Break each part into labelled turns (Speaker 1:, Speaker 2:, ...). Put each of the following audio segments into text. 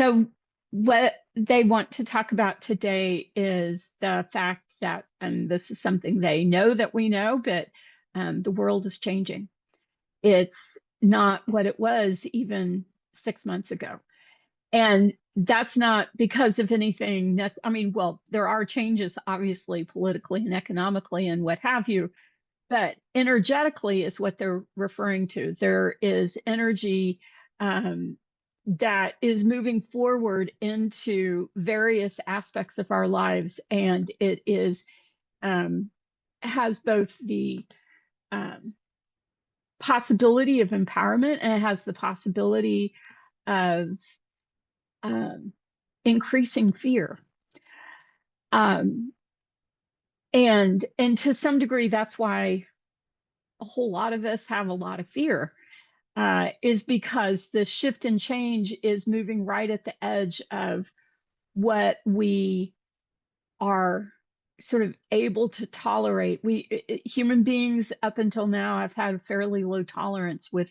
Speaker 1: So, what they want to talk about today is the fact that, and this is something they know that we know, but the world is changing. It's not what it was even 6 months ago. And that's not because of anything. I mean, well, there are changes, obviously, politically and economically and what have you, but energetically is what they're referring to. There is energy um, that is moving forward into various aspects of our lives, and it is um, has both the um, possibility of empowerment and it has the possibility of um, increasing fear. Um, and to some degree, that's why a whole lot of us have a lot of fear, is because the shift and change is moving right at the edge of what we are sort of able to tolerate. Human beings up until now have had a fairly low tolerance with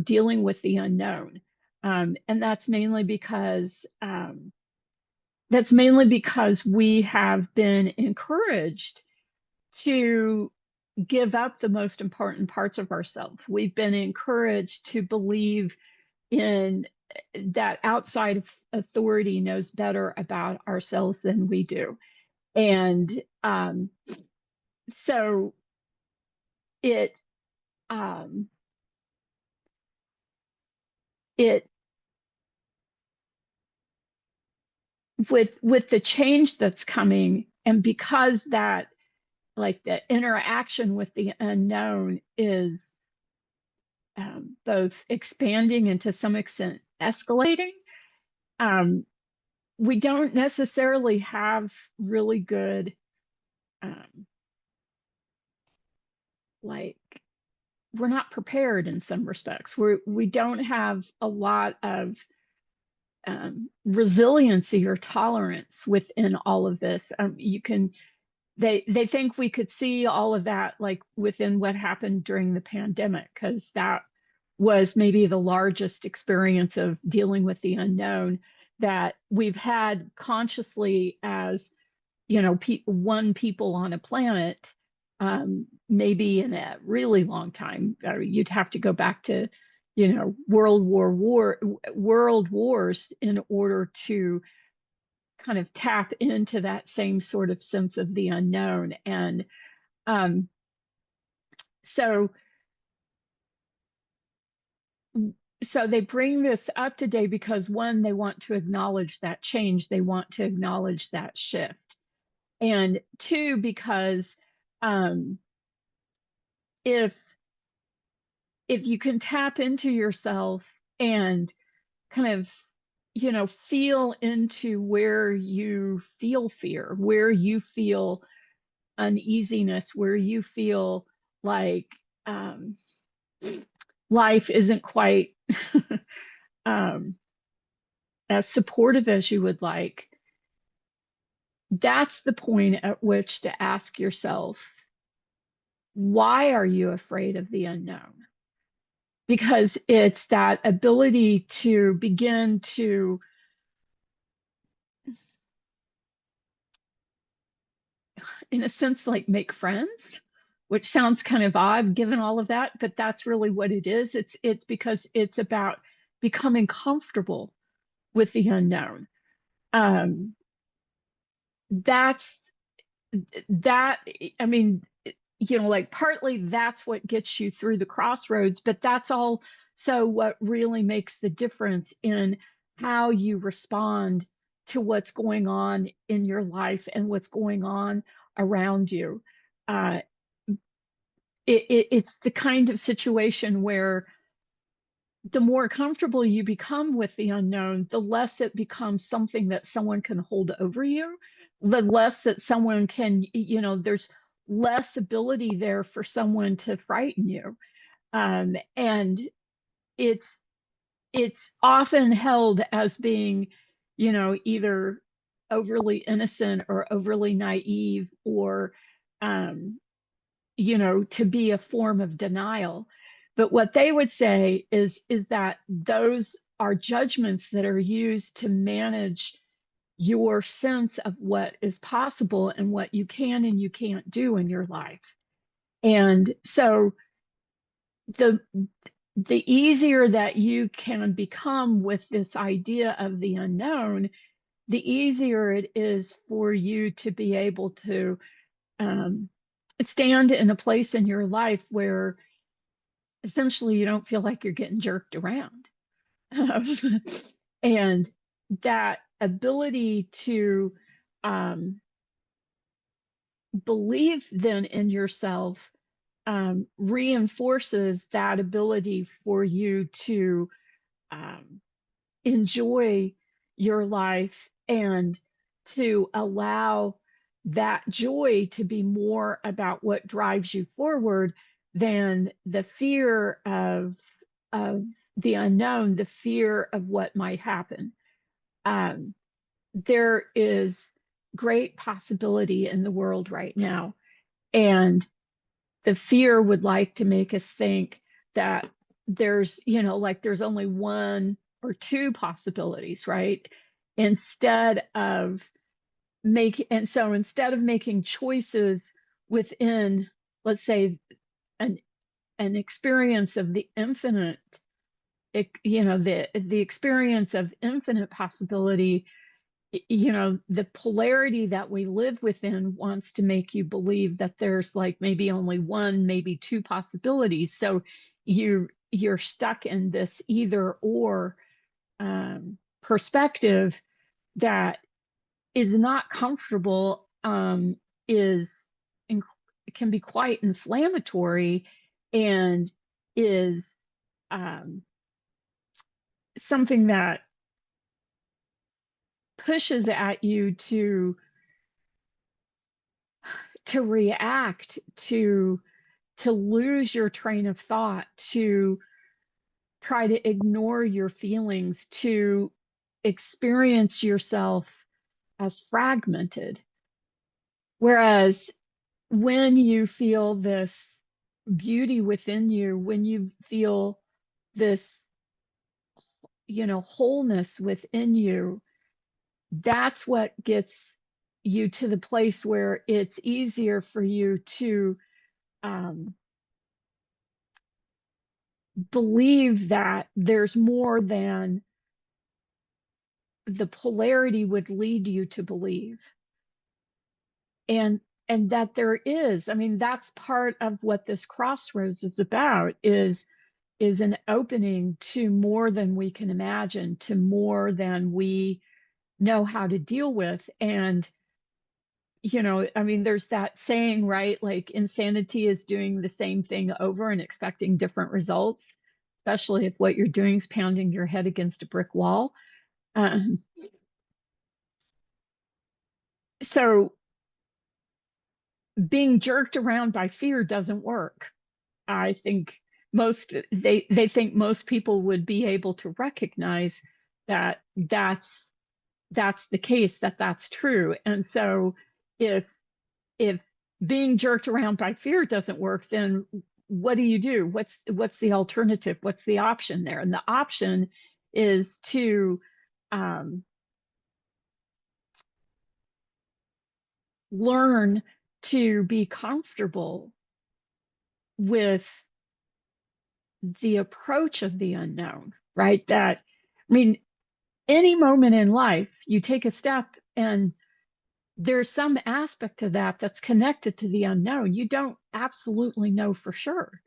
Speaker 1: dealing with the unknown. And that's mainly because we have been encouraged to give up the most important parts of ourselves. We've been encouraged to believe in that outside authority knows better about ourselves than we do. And so it um, it with the change that's coming, and because that, like, the interaction with the unknown is both expanding and to some extent escalating, um, we don't necessarily have really good um, like we're not prepared in some respects. We don't have a lot of resiliency or tolerance within all of this. They think we could see all of that like within what happened during the pandemic, because that was maybe the largest experience of dealing with the unknown that we've had consciously as, one people on a planet, maybe in a really long time. You'd have to go back to, world wars in order to kind of tap into that same sort of sense of the unknown. And um, so so they bring this up today because, one, they want to acknowledge that change, they want to acknowledge that shift, and two, because um, if you can tap into yourself and kind of, feel into where you feel fear, where you feel uneasiness, where you feel like um, life isn't quite um, as supportive as you would like, that's the point at which to ask yourself, why are you afraid of the unknown? Because it's that ability to begin to, in a sense, like make friends, which sounds kind of odd given all of that, but that's really what it is. It's because it's about becoming comfortable with the unknown. Um, that's that. I mean, like partly that's what gets you through the crossroads, but that's also what really makes the difference in how you respond to what's going on in your life and what's going on around you. Uh, it's the kind of situation where the more comfortable you become with the unknown, the less it becomes something that someone can hold over you, the less that someone can, there's less ability there for someone to frighten you. And it's often held as being, either overly innocent or overly naive, or to be a form of denial. But what they would say is that those are judgments that are used to manage your sense of what is possible and what you can and you can't do in your life. And so the easier that you can become with this idea of the unknown, the easier it is for you to be able to stand in a place in your life where essentially you don't feel like you're getting jerked around. And that ability to believe then in yourself reinforces that ability for you to enjoy your life and to allow that joy to be more about what drives you forward than the fear of the unknown, the fear of what might happen. There is great possibility in the world right now, and the fear would like to make us think that there's, like there's only one or two possibilities, right? Instead of making choices within, let's say, an experience of the infinite, the experience of infinite possibility, the polarity that we live within wants to make you believe that there's like maybe only one, maybe two possibilities. So you're stuck in this either or perspective that is not comfortable, is can be quite inflammatory, and is something that pushes at you to react, to lose your train of thought, to try to ignore your feelings, to experience yourself as fragmented. Whereas when you feel this beauty within you, when you feel this, wholeness within you, that's what gets you to the place where it's easier for you to believe that there's more than the polarity would lead you to believe. And that there is, I mean, that's part of what this crossroads is about, is an opening to more than we can imagine, to more than we know how to deal with. And I mean, there's that saying, right? Like, insanity is doing the same thing over and expecting different results, especially if what you're doing is pounding your head against a brick wall. So being jerked around by fear doesn't work. I think they think most people would be able to recognize that that's the case, that that's true. And so if being jerked around by fear doesn't work, then what do you do? What's the alternative? What's the option there? And the option is to learn to be comfortable with the approach of the unknown, right? That, I mean, any moment in life, you take a step and there's some aspect to that that's connected to the unknown. You don't absolutely know for sure.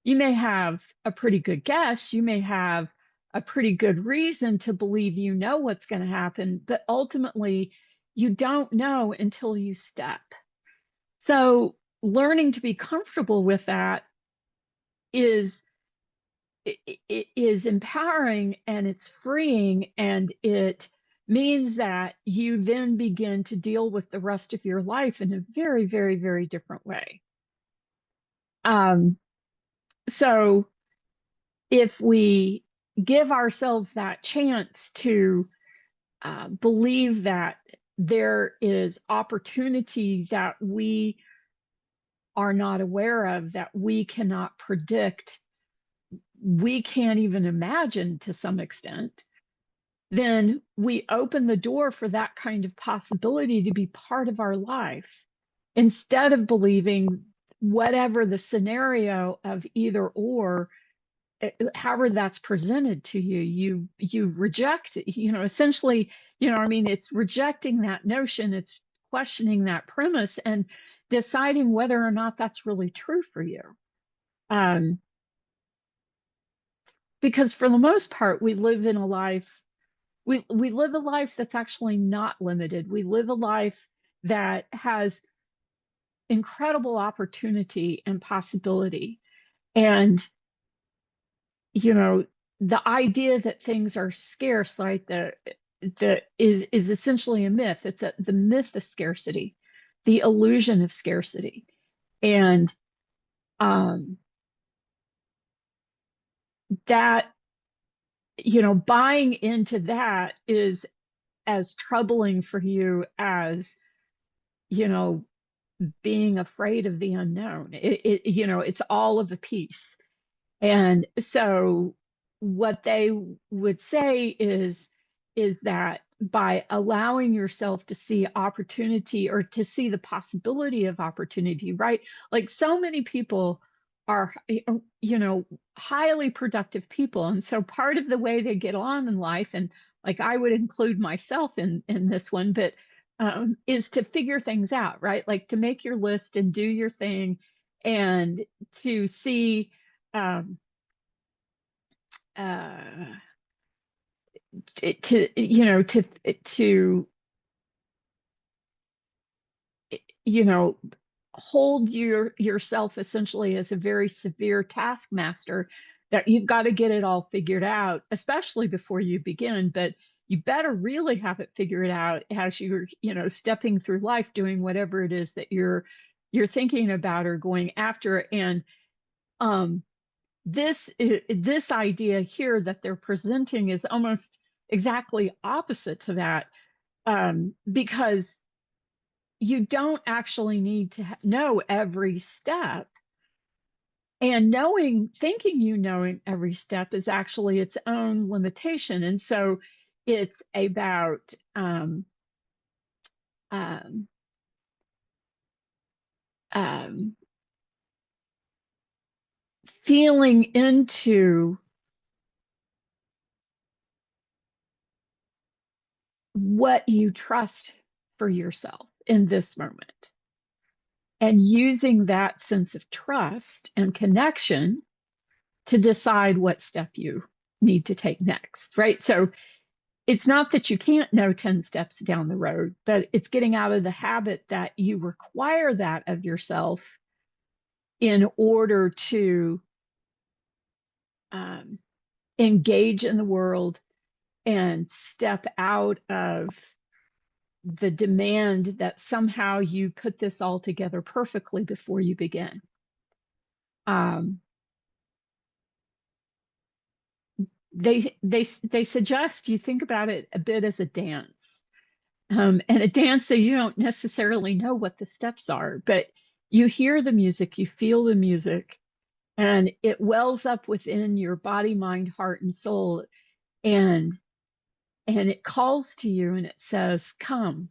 Speaker 1: You may have a pretty good guess, you may have a pretty good reason to believe you know what's going to happen, but ultimately you don't know until you step. So learning to be comfortable with that is empowering, and it's freeing, and it means that you then begin to deal with the rest of your life in a very, very, very different way. So if we give ourselves that chance to believe that there is opportunity that we are not aware of, that we cannot predict, we can't even imagine to some extent, then we open the door for that kind of possibility to be part of our life instead of believing whatever the scenario of either or, however that's presented to you, you reject it, essentially, I mean, it's rejecting that notion, it's questioning that premise and deciding whether or not that's really true for you. Because for the most part, we live in a life, we live a life that's actually not limited. We live a life that has incredible opportunity and possibility. And, the idea that things are scarce, like the is essentially a myth. It's the myth of scarcity, the illusion of scarcity. And that, buying into that is as troubling for you as, being afraid of the unknown. It's all of a piece. And so what they would say is that by allowing yourself to see opportunity or to see the possibility of opportunity, right? Like so many people are, highly productive people. And so part of the way they get on in life, and like I would include myself in this one, but is to figure things out, right? Like to make your list and do your thing and to see uh, to you know hold yourself essentially as a very severe taskmaster, that you've got to get it all figured out, especially before you begin. But you better really have it figured out as you're stepping through life, doing whatever it is that you're thinking about or going after. And um this idea here that they're presenting is almost exactly opposite to that, because you don't actually need to know every step. And thinking knowing every step is actually its own limitation. And so it's about um, um, feeling into what you trust for yourself in this moment, and using that sense of trust and connection to decide what step you need to take next, right? So it's not that you can't know 10 steps down the road, but it's getting out of the habit that you require that of yourself in order to um, engage in the world and step out of the demand that somehow you put this all together perfectly before you begin. Um, they suggest you think about it a bit as a dance, and a dance that you don't necessarily know what the steps are, but you hear the music, you feel the music, and it wells up within your body, mind, heart, and soul, and it calls to you and it says, "Come,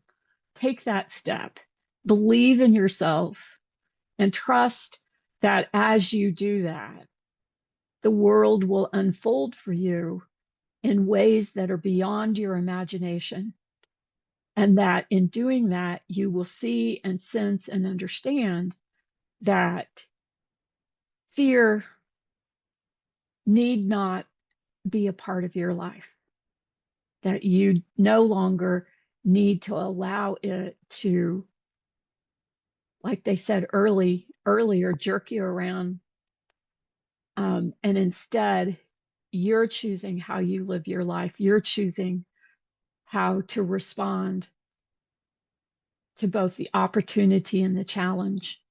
Speaker 1: take that step, believe in yourself, and trust that as you do that, the world will unfold for you in ways that are beyond your imagination. And that in doing that, you will see and sense and understand that fear need not be a part of your life, that you no longer need to allow it to, like they said earlier, jerk you around. And instead, you're choosing how you live your life. You're choosing how to respond to both the opportunity and the challenge."